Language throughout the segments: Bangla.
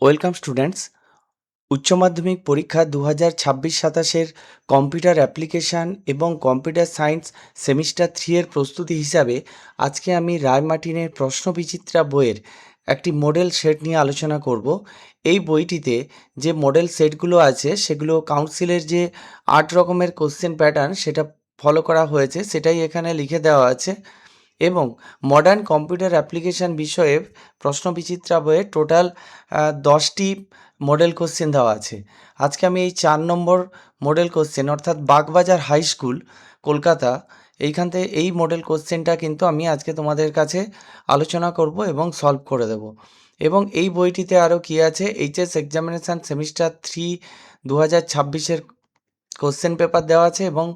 Welcome students. উচ্চ মাধ্যমিক পরীক্ষা 2026-27 কম্পিউটার অ্যাপ্লিকেশান এবং কম্পিউটার সায়েন্স সেমিস্টার 3 এর প্রস্তুতি হিসাবে আজকে আমি রায় প্রশ্নবিচিত্রা বইয়ের একটি মডেল সেট নিয়ে আলোচনা করব। এই বইটিতে যে মডেল সেটগুলো আছে সেগুলো কাউন্সিলের যে 8 রকমের কোশ্চেন প্যাটার্ন সেটা ফলো করা হয়েছে, সেটাই এখানে লিখে দেওয়া আছে। এবং মডার্ন কম্পিউটার অ্যাপ্লিকেশান বিষয়ে প্রশ্নবিচিত্রা বইয়ে টোটাল 10টি মডেল কোশ্চেন দেওয়া আছে। আজকে আমি এই 4 নম্বর মডেল কোশ্চেন অর্থাৎ বাগবাজার হাই স্কুল কলকাতা, এইখান থেকে এই মডেল কোশ্চেনটা কিন্তু আমি আজকে তোমাদের কাছে আলোচনা করব এবং সলভ করে দেব। এবং এই বইটিতে আরও কী আছে, এইচএস এক্সামিনেশান সেমিস্টার 3 2026-এর কোশ্চেন পেপার দেওয়া আছে এবং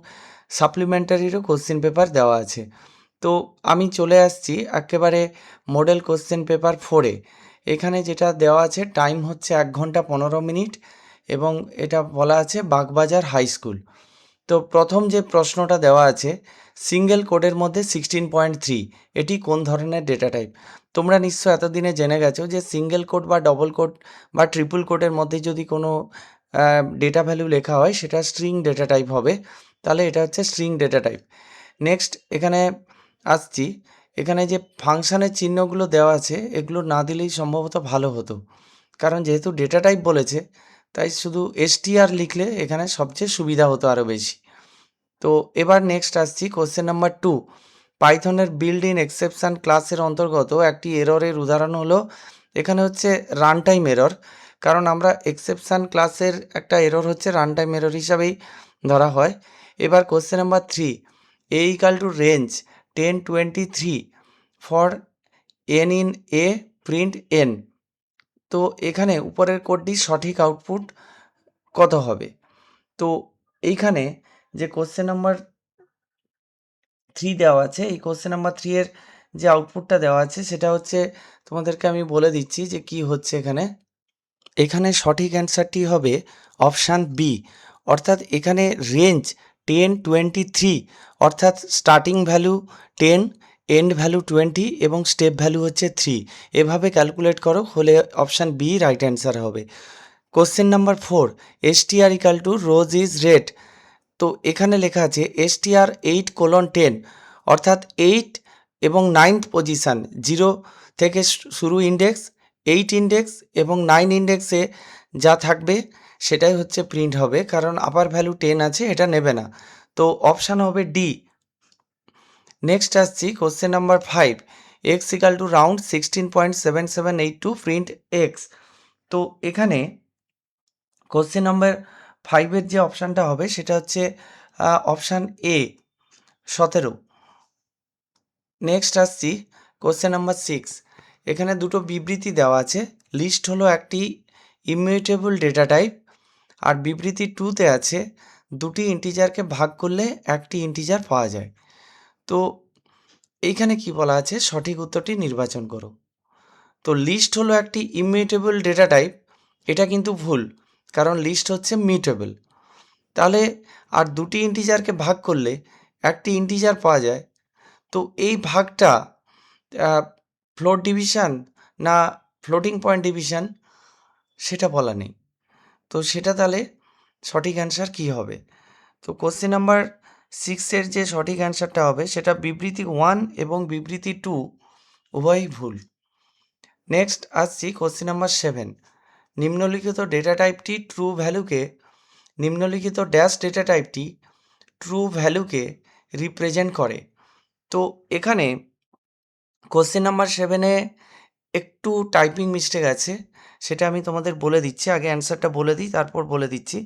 সাপ্লিমেন্টারিরও কোশ্চেন পেপার দেওয়া আছে। তো আমি চলে আসছি একেবারে মডেল কোশ্চেন পেপার 4-এ। এখানে যেটা দেওয়া আছে টাইম হচ্ছে 1 ঘন্টা 15 মিনিট এবং এটা বলা আছে বাগবাজার হাই স্কুল। তো প্রথম যে প্রশ্নটা দেওয়া আছে, সিঙ্গেল কোডের মধ্যে 16.3 এটি কোন ধরনের ডেটা টাইপ? তোমরা নিশ্চয় এতদিনে জেনে গেছো যে সিঙ্গেল কোড বা ডবল কোড বা ট্রিপল কোডের মধ্যে যদি কোনো ডেটা ভ্যালু লেখা হয় সেটা স্ট্রিং ডেটা টাইপ হবে। তাহলে এটা হচ্ছে স্ট্রিং ডেটা টাইপ। নেক্সট এখানে আসছি, এখানে যে ফাংশানের চিহ্নগুলো দেওয়া আছে এগুলো না দিলেই সম্ভবত ভালো হতো, কারণ যেহেতু ডেটা টাইপ বলেছে তাই শুধু str লিখলে এখানে সবচেয়ে সুবিধা হতো আরও বেশি। তো এবার নেক্সট আসছি কোশ্চেন নাম্বার 2। পাইথনের বিল্ড ইন এক্সেপশন ক্লাসের অন্তর্গত একটি এররের উদাহরণ হলো, এখানে হচ্ছে রান টাইম এরর, কারণ আমরা এক্সেপশন ক্লাসের একটা এরর হচ্ছে রান টাইম এরর হিসাবেই ধরা হয়। এবার question number 3, a equal to range 1023 for n in a print n। তো এখানে উপরের কোডটির সঠিক আউটপুট কত হবে? তো এইখানে যে কোশ্চেন নাম্বার 3 দেওয়া আছে, এই কোশ্চেন নাম্বার 3 এর যে আউটপুটটা দেওয়া আছে সেটা হচ্ছে, তোমাদেরকে আমি বলে দিচ্ছি যে কি হচ্ছে এখানে। এখানে সঠিক অ্যান্সারটি হবে অপশান বি, অর্থাৎ এখানে রেঞ্জ 1023 অর্থাৎ স্টার্টিং ভ্যালু 10, এন্ড ভ্যালু 20 এবং স্টেপ ভ্যালু হচ্ছে 3, এভাবে ক্যালকুলেট করো, হলে অপশান বি রাইট অ্যান্সার হবে। Question number 4, str equal to rose is red. তো এখানে লেখা আছে str 8:10 অর্থাৎ 8 এবং 9th পজিশান, 0 থেকে শুরু ইন্ডেক্স, 8 ইন্ডেক্স এবং 9 ইন্ডেক্সে যা থাকবে সেটাই হচ্ছে প্রিন্ট হবে, কারণ আপার ভ্যালু 10 আছে, এটা নেবে না। তো অপশান হবে ডি। নেক্সট আসছি question number 5, x equal to round 16.7782 print x. তো এখানে কোশ্চেন নাম্বার 5-এর যে অপশানটা হবে সেটা হচ্ছে অপশান এ 17। নেক্সট আসছি কোশ্চেন নাম্বার 6, এখানে দুটো বিবৃতি দেওয়া আছে। লিস্ট হলো একটি ইমিউটেবল ডেটা টাইপ, আর বিবৃতি 2-তে আছে দুটি ইন্টিজারকে ভাগ করলে একটি ইন্টিজার পাওয়া যায়। তো এইখানে কি বলা আছে, সঠিক উত্তরটি নির্বাচন করো। তো লিস্ট হলো একটি ইমিউটেবল ডেটা টাইপ, এটা কিন্তু ভুল, কারণ লিস্ট হচ্ছে মিউটেবল। তাহলে আর দুটি ইন্টিজারকে ভাগ করলে একটি ইন্টিজার পাওয়া যায়। তো এই ভাগটা ফ্লোট ডিভিশন না ফ্লোটিং পয়েন্ট ডিভিশন সেটা বলা নেই। তো সেটা তাহলে সঠিক অ্যান্সার কী হবে? তো কোশ্চেন নাম্বার 6-এর যে সঠিক অ্যান্সারটা হবে সেটা বিবৃতি 1 এবং বিবৃতি 2 উভয়ই ভুল। নেক্সট আসছি কোশ্চেন নাম্বার 7, নিম্নলিখিত ডেটা টাইপটি ট্রু ভ্যালুকে নিম্নলিখিত ড্যাশ ডেটা টাইপটি ট্রু ভ্যালুকে রিপ্রেজেন্ট করে। তো এখানে কোশ্চেন নাম্বার 7-এ একটু টাইপিং মিস্টেক আছে, সেটা আমি তোমাদের বলে দিচ্ছি। আগে অ্যান্সারটা বলে দিই, তারপর বলে দিচ্ছি।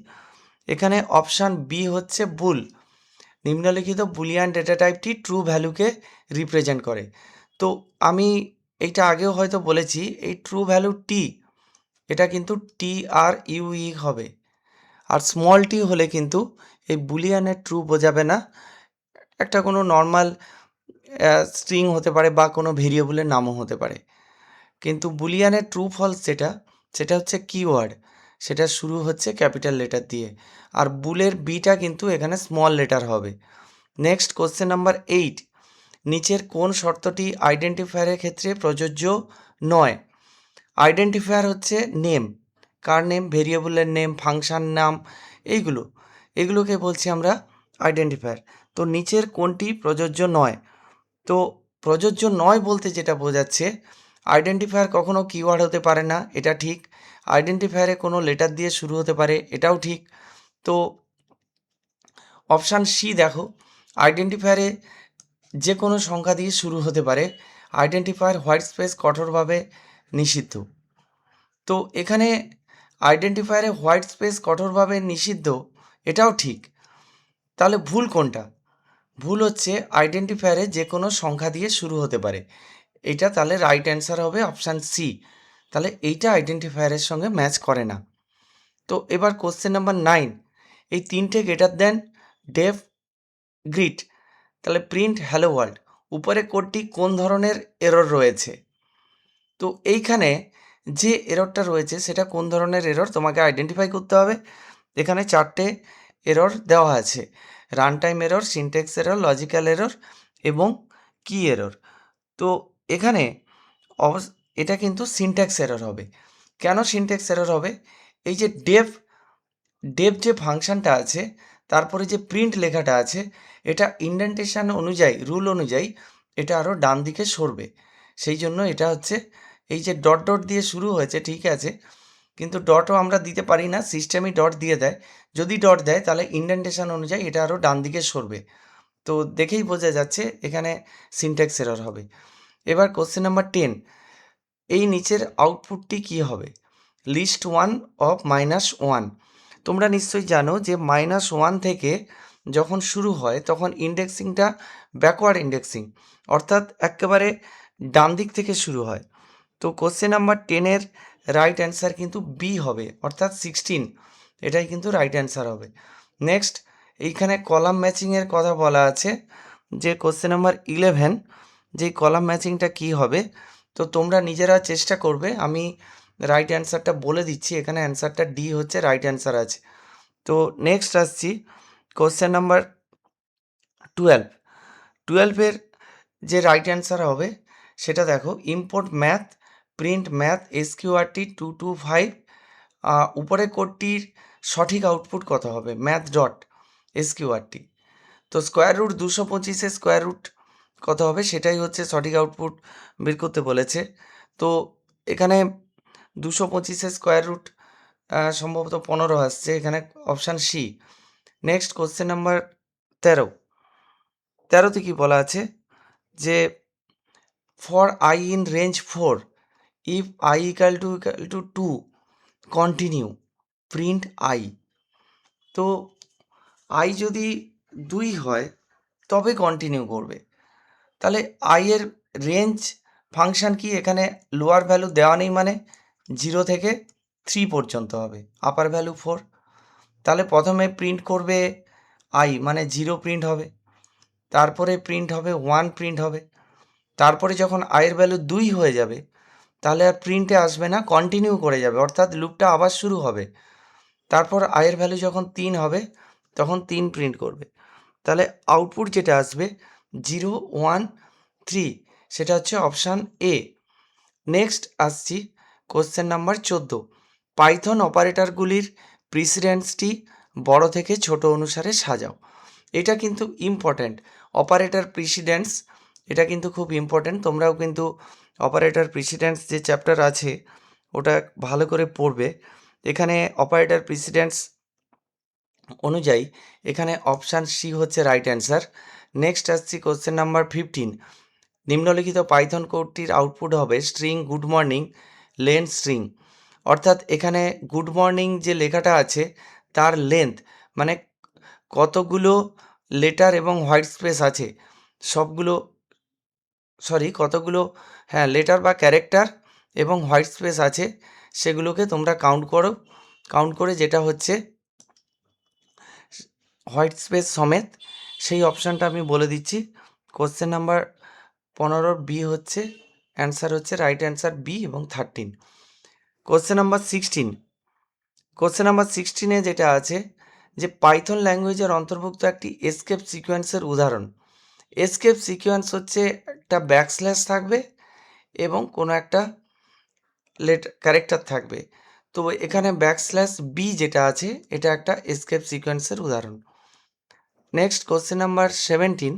এখানে অপশান বি হচ্ছে ভুল, নিম্নলিখিত বুলিয়ান ডেটা টাইপটি ট্রু ভ্যালুকে রিপ্রেজেন্ট করে। তো আমি এইটা আগেও হয়তো বলেছি, এই ট্রু ভ্যালু টি, এটা কিন্তু TRUE হবে, আর স্মল টি হলে কিন্তু এই বুলিয়ানের ট্রু বোঝাবে না, একটা কোনো নর্মাল স্ট্রিং হতে পারে বা কোনো ভেরিয়েবলের নামও হতে পারে। কিন্তু বুলিয়ানের ট্রু ফলস যেটা, সেটা হচ্ছে কিওয়ার্ড, সেটা শুরু হচ্ছে ক্যাপিটাল লেটার দিয়ে, আর বুলের বিটা কিন্তু এখানে স্মল লেটার হবে। নেক্সট কোশ্চেন নাম্বার 8, নিচের কোন শর্তটি আইডেন্টিফায়ারের ক্ষেত্রে প্রযোজ্য নয়? আইডেন্টিফায়ার হচ্ছে নেম, কার নেম, ভেরিয়েবলের নেম, ফাংশন নাম, এগুলোকে বলছি আমরা আইডেন্টিফায়ার। তো নিচের কোনটি প্রযোজ্য নয়? তো প্রযোজ্য নয় বলতে যেটা বোঝাচ্ছে, আইডেন্টিফায়ার কখনো কিওয়ার্ড হতে পারে না, এটা ঠিক। আইডেন্টিফায়ারে কোনো লেটার দিয়ে শুরু হতে পারে, এটাও ঠিক। তো অপশান সি দেখো, আইডেন্টিফায়ারে যে কোনো সংখ্যা দিয়ে শুরু হতে পারে। আইডেন্টিফায়ার হোয়াইট স্পেস কঠোরভাবে নিষিদ্ধ। তো এখানে আইডেন্টিফায়ারে হোয়াইট স্পেস কঠোরভাবে নিষিদ্ধ, এটাও ঠিক। তাহলে ভুল কোনটা? ভুল হচ্ছে আইডেন্টিফায়ারে যে কোনো সংখ্যা দিয়ে শুরু হতে পারে, এটা তাহলে রাইট অ্যান্সার হবে অপশান সি। তাহলে এইটা আইডেন্টিফায়ারের সঙ্গে ম্যাচ করে না। তো এবার কোশ্চেন নাম্বার 9, এই তিনটে গ্রেটার দেন ডেফ গ্রিট, তাহলে প্রিন্ট হ্যালো ওয়ার্ল্ড, উপরে কোডটি কোন ধরনের এরর রয়েছে? তো এইখানে যে এররটা রয়েছে সেটা কোন ধরনের এরর তোমাকে আইডেন্টিফাই করতে হবে। এখানে 4টে এরর দেওয়া আছে: run time error, syntax error, logical error এবং কি এরর। তো এখানে এটা কিন্তু সিনট্যাক্স এরর হবে। কেন সিনট্যাক্স এরর হবে? এই যে ডেভ যে ফাংশনটা আছে, তারপরে যে প্রিন্ট লেখাটা আছে, এটা ইন্ডেন্টেশন অনুযায়ী, রুল অনুযায়ী এটা আরও ডান দিকে সরবে। সেই জন্য এটা হচ্ছে, এই যে ডট ডট দিয়ে শুরু হয়েছে ঠিক আছে, কিন্তু ডটও আমরা দিতে পারি না, সিস্টেমই ডট দিয়ে দেয়। যদি ডট দেয় তাহলে ইন্ডেন্টেশন অনুযায়ী এটা আরও ডান দিকে সরবে। তো দেখেই বোঝা যাচ্ছে এখানে সিনট্যাক্স এরর হবে। এবার কোশ্চেন নাম্বার 10, এই নিচের আউটপুটটি কি হবে? List 1 of -1। তোমরা নিশ্চয়ই জানো যে -1 থেকে যখন শুরু হয় তখন ইন্ডেক্সিংটা ব্যাকওয়ার্ড ইন্ডেক্সিং, অর্থাৎ একেবারে ডান দিক থেকে শুরু হয়। তো কোশ্চেন নাম্বার 10-এর রাইট অ্যান্সার কিন্তু বি হবে, অর্থাৎ 16, এটাই কিন্তু রাইট অ্যান্সার হবে। নেক্সট, এইখানে কলাম ম্যাচিংয়ের কথা বলা আছে, যে কোশ্চেন নাম্বার 11, যে কলাম ম্যাচিংটা কি হবে। তো তোমরা নিজেরা চেষ্টা করবে, আমি রাইট অ্যান্সারটা বলে দিচ্ছি, এখানে অ্যান্সারটা ডি হচ্ছে রাইট অ্যান্সার আছে। তো নেক্সট আসছি কোশ্চেন নাম্বার 12-এর যে রাইট অ্যান্সার হবে সেটা দেখো, import math, print math SQRT 225, উপরে কোডটির সঠিক আউটপুট কত হবে? Math dot SQRT। তো স্কোয়ার রুট 225-এর স্কোয়ার রুট কত হবে সেটাই হচ্ছে সঠিক আউটপুট বের করতে বলেছে। তো এখানে 225-এর স্কোয়ার রুট সম্ভবত 15 আসছে, এখানে option C. Next question number 13তে কি বলা আছে, যে for I in range 4, if I equal to 2, continue, print I। তো I যদি 2 হয় তবে কন্টিনিউ করবে। তাহলে I এর রেঞ্জ ফাংশন কি? এখানে লোয়ার ভ্যালু দেওয়া নেই, মানে 0 থেকে 3 পর্যন্ত হবে, আপার ভ্যালু 4। তাহলে প্রথমে প্রিন্ট করবে I, মানে 0 প্রিন্ট হবে, তারপরে প্রিন্ট হবে 1 প্রিন্ট হবে, তারপরে যখন I এর ভ্যালু 2 হয়ে যাবে তাহলে আর প্রিন্টে আসবে না, কন্টিনিউ করে যাবে, অর্থাৎ লুপটা আবার শুরু হবে। তারপর I এর ভ্যালু যখন 3 হবে তখন 3 প্রিন্ট করবে। তাহলে আউটপুট যেটা আসবে 0 1 3, সেটা হচ্ছে অপশান এ। নেক্সট আসছি কোশ্চেন নাম্বার 14, পাইথন অপারেটরগুলির প্রিসিডেন্সটি বড় থেকে ছোট অনুসারে সাজাও। এটা কিন্তু ইম্পর্ট্যান্ট, অপারেটর প্রিসিডেন্স, এটা কিন্তু খুব ইম্পর্ট্যান্ট। তোমরাও কিন্তু অপারেটর প্রিসিডেন্স যে চ্যাপ্টার আছে ওটা ভালো করে পড়বে। এখানে অপারেটর প্রিসিডেন্স অনুযায়ী এখানে অপশান সি হচ্ছে রাইট অ্যান্সার। নেক্সট আসছি কোশ্চেন নাম্বার 15, নিম্নলিখিত পাইথন কোডটির আউটপুট হবে string good morning length string, অর্থাৎ এখানে গুড মর্নিং যে লেখাটা আছে তার লেন্থ, মানে কতগুলো লেটার এবং হোয়াইট স্পেস আছে সবগুলো, কতগুলো, হ্যাঁ, লেটার বা ক্যারেক্টার এবং হোয়াইট স্পেস আছে সেগুলোকে তোমরা কাউন্ট করে যেটা হচ্ছে হোয়াইট স্পেস সমেত সেই অপশানটা আমি বলে দিচ্ছি। কোশ্চেন নাম্বার 15 বি হচ্ছে অ্যান্সার, হচ্ছে রাইট অ্যান্সার বি এবং 13। কোশ্চেন নাম্বার 16, যেটা আছে, যে পাইথন ল্যাঙ্গুয়েজের অন্তর্ভুক্ত একটি এসকেপ সিকোয়েন্সের উদাহরণ। এসকেপ সিকোয়েন্স হচ্ছে একটা ব্যাকস্ল্যাশ থাকবে এবং কোনো একটা ক্যারেক্টার থাকবে। তো এখানে \b যেটা আছে এটা একটা এসকেপ সিকোয়েন্সের উদাহরণ। Next question number 17,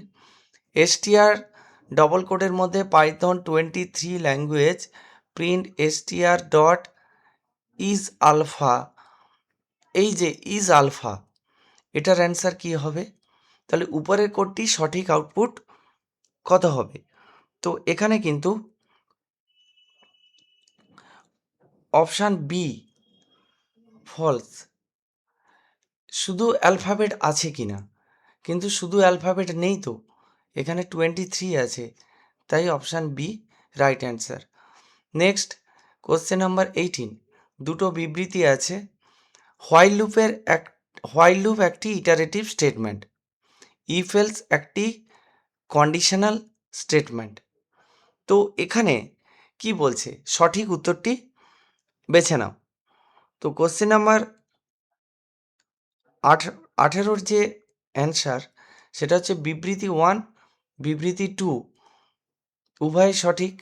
str double কোডের মধ্যে Python 23 language print str dot is alpha, এই যে ইজ আলফা এটার অ্যান্সার কি হবে? তাহলে উপরের কোডটি সঠিক আউটপুট কত হবে? তো এখানে কিন্তু অপশান বি ফলস, শুধু অ্যালফাবেট আছে কি না, কিন্তু শুধু অ্যালফাবেট নেই তো, এখানে 23 আছে, তাই option B right answer. Next question number 18, দুটো বিবৃতি আছে। হোয়াইল লুপ একটি ইটারেটিভ স্টেটমেন্ট, ইফ এলস একটি কন্ডিশনাল স্টেটমেন্ট। তো এখানে কি বলছে? সঠিক উত্তরটি বেছে নাও। তো কোশ্চেন নাম্বার 18 যে অ্যান্সার সেটা হচ্ছে বিবৃতি 1 বিবৃতি 2 উভয় সঠিক,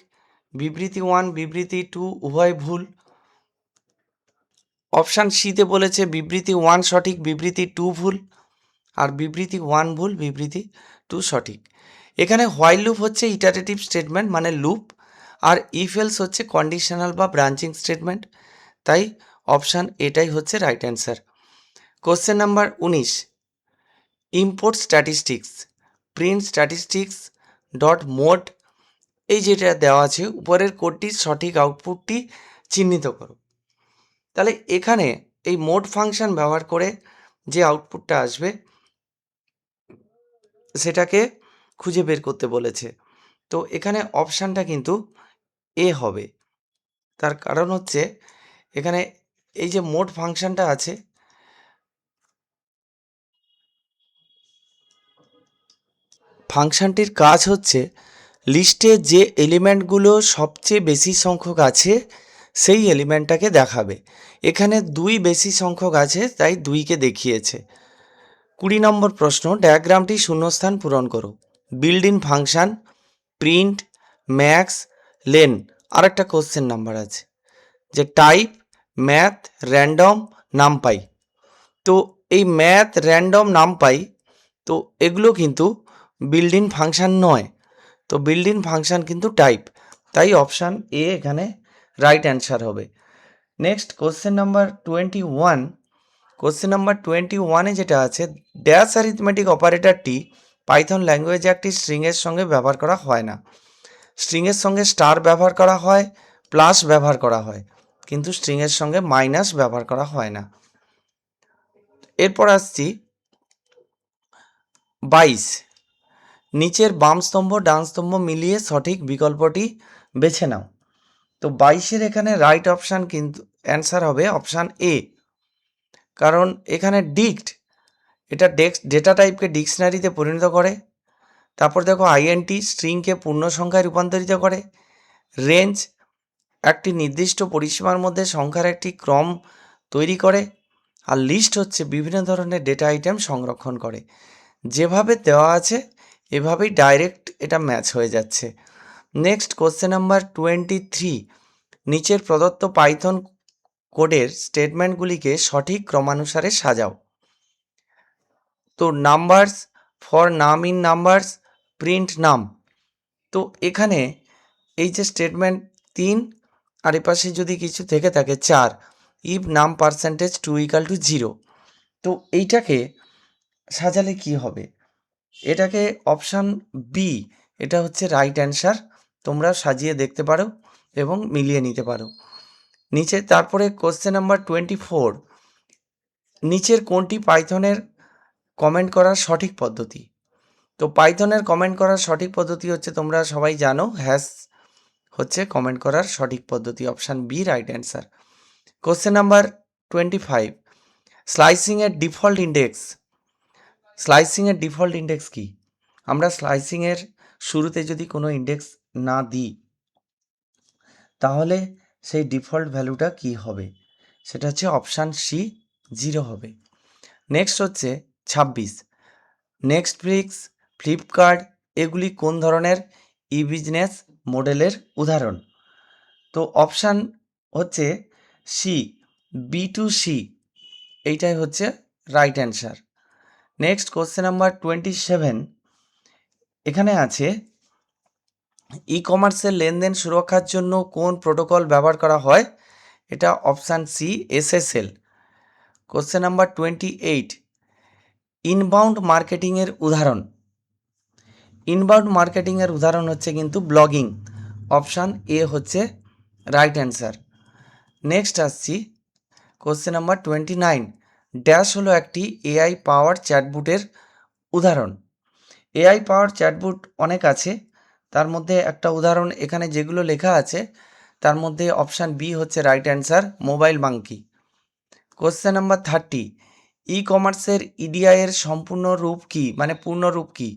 বিবৃতি 1 বিবৃতি 2 উভয় ভুল। অপশান সিতে বলেছে বিবৃতি 1 সঠিক বিবৃতি 2 ভুল, আর বিবৃতি 1 ভুল বিবৃতি 2 সঠিক। এখানে হোয়াইল লুপ হচ্ছে ইটারেটিভ স্টেটমেন্ট মানে লুপ, আর ইফ এলস হচ্ছে কন্ডিশনাল বা ব্রাঞ্চিং স্টেটমেন্ট, তাই অপশান এটাই হচ্ছে right answer. Question number 19, import statistics print statistics dot mode, এই যেটা দেওয়া আছে উপরের কোডটির সঠিক আউটপুটটি চিহ্নিত করো। তাহলে এখানে এই মোড ফাংশন ব্যবহার করে যে আউটপুটটা আসবে সেটাকে খুঁজে বের করতে বলেছে। তো এখানে অপশানটা কিন্তু এ হবে, তার কারণ হচ্ছে এখানে এই যে মোড ফাংশনটা আছে, ফাংশনটির কাজ হচ্ছে লিস্টে যে এলিমেন্টগুলো সবচেয়ে বেশি সংখ্যক আছে সেই এলিমেন্টটাকে দেখাবে। এখানে 2 বেশি সংখ্যক আছে তাই 2কে দেখিয়েছে। 20 নম্বর প্রশ্ন, ডায়াগ্রামটি শূন্যস্থান পূরণ করো। Built in function, print, max, len, আর একটা কোশ্চেন নাম্বার আছে যে টাইপ, ম্যাথ, র্যান্ডম, নামপাই। তো এই ম্যাথ, র্যান্ডম, নামপাই তো এগুলো কিন্তু বিল্ড ইন ফাংশন নয়, তো বিল্ড ইন ফাংশন কিন্তু টাইপ, তাই অপশান এ এখানে রাইট অ্যান্সার হবে। Next question number 21, question number 21-এ যেটা আছে, ড্যাশ অ্যারিথমেটিক অপারেটরটি পাইথন ল্যাঙ্গুয়েজে একটি স্ট্রিংয়ের সঙ্গে ব্যবহার করা হয় না। স্ট্রিংয়ের সঙ্গে স্টার ব্যবহার করা হয়, প্লাস ব্যবহার করা হয়, কিন্তু স্ট্রিংয়ের সঙ্গে মাইনাস ব্যবহার করা হয় না। এরপর আসছি 22, নিচের বাম স্তম্ভ ডান স্তম্ভ মিলিয়ে সঠিক বিকল্পটি বেছে নাও। তো 22-এর এখানে রাইট অপশান কিন্তু অ্যান্সার হবে অপশান এ, কারণ এখানে ডিক্ট এটা ডেটা টাইপকে ডিকশনারিতে পরিণত করে। তারপর দেখো আইএনটি স্ট্রিংকে পূর্ণ সংখ্যায় রূপান্তরিত করে। রেঞ্জ একটি নির্দিষ্ট পরিসীমার মধ্যে সংখ্যার একটি ক্রম তৈরি করে। আর লিস্ট হচ্ছে বিভিন্ন ধরনের ডেটা আইটেম সংরক্ষণ করে। যেভাবে দেওয়া আছে এভাবেই ডাইরেক্ট এটা ম্যাচ হয়ে যাচ্ছে। নেক্সট কোশ্চেন নাম্বার 23, নিচের প্রদত্ত পাইথন কোডের স্টেটমেন্টগুলিকে সঠিক ক্রমানুসারে সাজাও। তো নাম্বারস ফর নাম ইন নাম্বারস, প্রিন্ট নাম। তো এখানে এই যে স্টেটমেন্ট 3 আর এপাশে যদি কিছু থেকে থাকে 4, ইফ নাম পার্সেন্টেজ 2 = 0, তো এইটাকে সাজালে কি হবে? এটাকে অপশান বি এটা হচ্ছে রাইট অ্যান্সার, তোমরা সাজিয়ে দেখতে পারো এবং মিলিয়ে নিতে পারো। নিচে তারপরে কোশ্চেন নাম্বার 24, নিচের কোনটি পাইথনের কমেন্ট করার সঠিক পদ্ধতি? তো পাইথনের কমেন্ট করার সঠিক পদ্ধতি হচ্ছে, তোমরা সবাই জানো, হ্যাশ হচ্ছে কমেন্ট করার সঠিক পদ্ধতি, option B right answer. Question number 25, স্লাইসিংয়ের ডিফল্ট ইন্ডেক্স। স্লাইসিংয়ের ডিফল্ট ইন্ডেক্স কি? আমরা স্লাইসিংয়ের শুরুতে যদি কোনো ইন্ডেক্স না দিই তাহলে সেই ডিফল্ট ভ্যালুটা কি হবে? সেটা হচ্ছে অপশান সি 0 হবে। নেক্সট হচ্ছে 26, নেক্সটফ্লিক্স, ফ্লিপকার্ট এগুলি কোন ধরনের ই বিজনেস মডেলের উদাহরণ? তো অপশান হচ্ছে সি, B2C, এইটাই হচ্ছে right answer. Next question number 27, এখানে আছে ই কমার্সের লেনদেন সুরক্ষার জন্য কোন প্রোটোকল ব্যবহার করা হয়? এটা option C, SSL। Question number 28, inbound মার্কেটিংয়ের উদাহরণ। ইনবাউন্ড মার্কেটিংয়ের উদাহরণ হচ্ছে কিন্তু ব্লগিং, অপশান এ হচ্ছে রাইট অ্যান্সার। নেক্সট আসছি কোশ্চেন নাম্বার 29, ড্যাশ হলো একটি AI পাওয়ার চ্যাটবুটের উদাহরণ। AI পাওয়ার চ্যাটবুট অনেক আছে, তার মধ্যে একটা উদাহরণ এখানে যেগুলো লেখা আছে তার মধ্যে অপশান বি হচ্ছে right answer, mobile monkey. Question number 30, ই কমার্সের EDI এর সম্পূর্ণ রূপ কি, মানে পূর্ণ রূপ কি?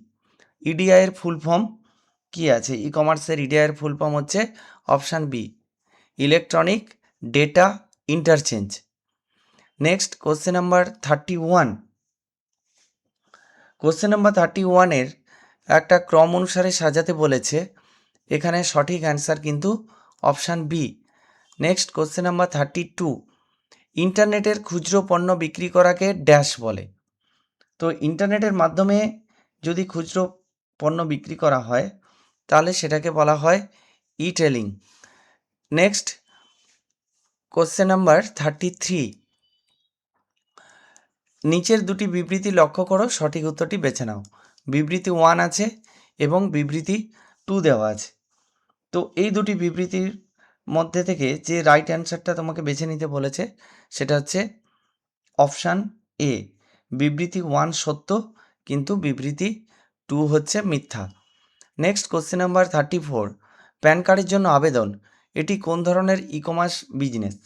EDI এর ফুল ফর্ম কি আছে? ই কমার্সের EDI এর ফুল ফর্ম হচ্ছে option B, electronic data interchange. Next question number 31, question number 31-এর একটা ক্রম অনুসারে সাজাতে বলেছে, এখানে সঠিক অ্যান্সার কিন্তু অপশান বি। নেক্সট কোশ্চেন নাম্বার 32, ইন্টারনেটের খুচরো পণ্য বিক্রি করাকে ড্যাশ বলে। তো ইন্টারনেটের মাধ্যমে যদি খুচরো পণ্য বিক্রি করা হয় তাহলে সেটাকে বলা হয় ই টেলিং। নেক্সট কোশ্চেন নাম্বার 33, নিচের দুটি বিবৃতি লক্ষ্য করো, সঠিক উত্তরটি বেছে নাও। বিবৃতি 1 আছে এবং বিবৃতি 2 দেওয়া আছে। তো এই দুটি বিবৃতির মধ্যে থেকে যে রাইট অ্যান্সারটা তোমাকে বেছে নিতে বলেছে সেটা হচ্ছে অপশান এ, বিবৃতি 1 সত্য কিন্তু বিবৃতি 2 হচ্ছে মিথ্যা। নেক্সট কোশ্চেন নাম্বার 34, প্যান কার্ডের জন্য আবেদন, এটি কোন ধরনের ই কমার্স বিজনেস?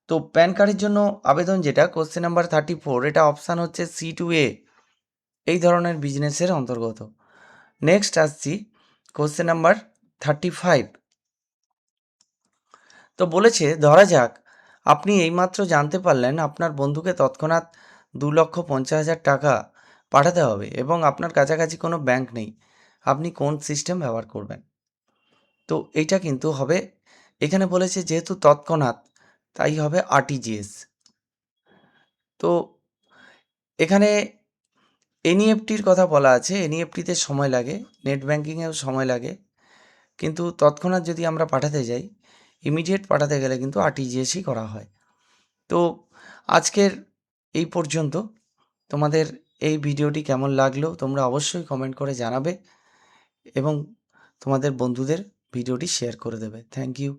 তো প্যান কার্ডের জন্য আবেদন যেটা কোশ্চেন নাম্বার 34, এটা অপশান হচ্ছে C2A, এই ধরনের বিজনেসের অন্তর্গত। নেক্সট আসছি কোশ্চেন নাম্বার 35, তো বলেছে ধরা যাক আপনি এইমাত্র জানতে পারলেন আপনার বন্ধুকে তৎক্ষণাৎ 2,50,000 টাকা পাঠাতে হবে এবং আপনার কাছাকাছি কোনো ব্যাংক নেই, আপনি কোন সিস্টেম ব্যবহার করবেন? তো এইটা কিন্তু হবে, এখানে বলেছে যেহেতু তৎক্ষণাৎ তাই হবে RTGS। তো এখানে NEFTর কথা বলা আছে, NEFTতে সময় লাগে, নেট ব্যাঙ্কিংয়েও সময় লাগে, কিন্তু তৎক্ষণাৎ যদি আমরা পাঠাতে যাই, ইমিডিয়েট পাঠাতে গেলে কিন্তু RTGSই করা হয়। তো আজকের এই পর্যন্ত। তোমাদের এই ভিডিওটি কেমন লাগলো তোমরা অবশ্যই কমেন্ট করে জানাবে এবং তোমাদের বন্ধুদের ভিডিওটি শেয়ার করে দেবে। Thank you.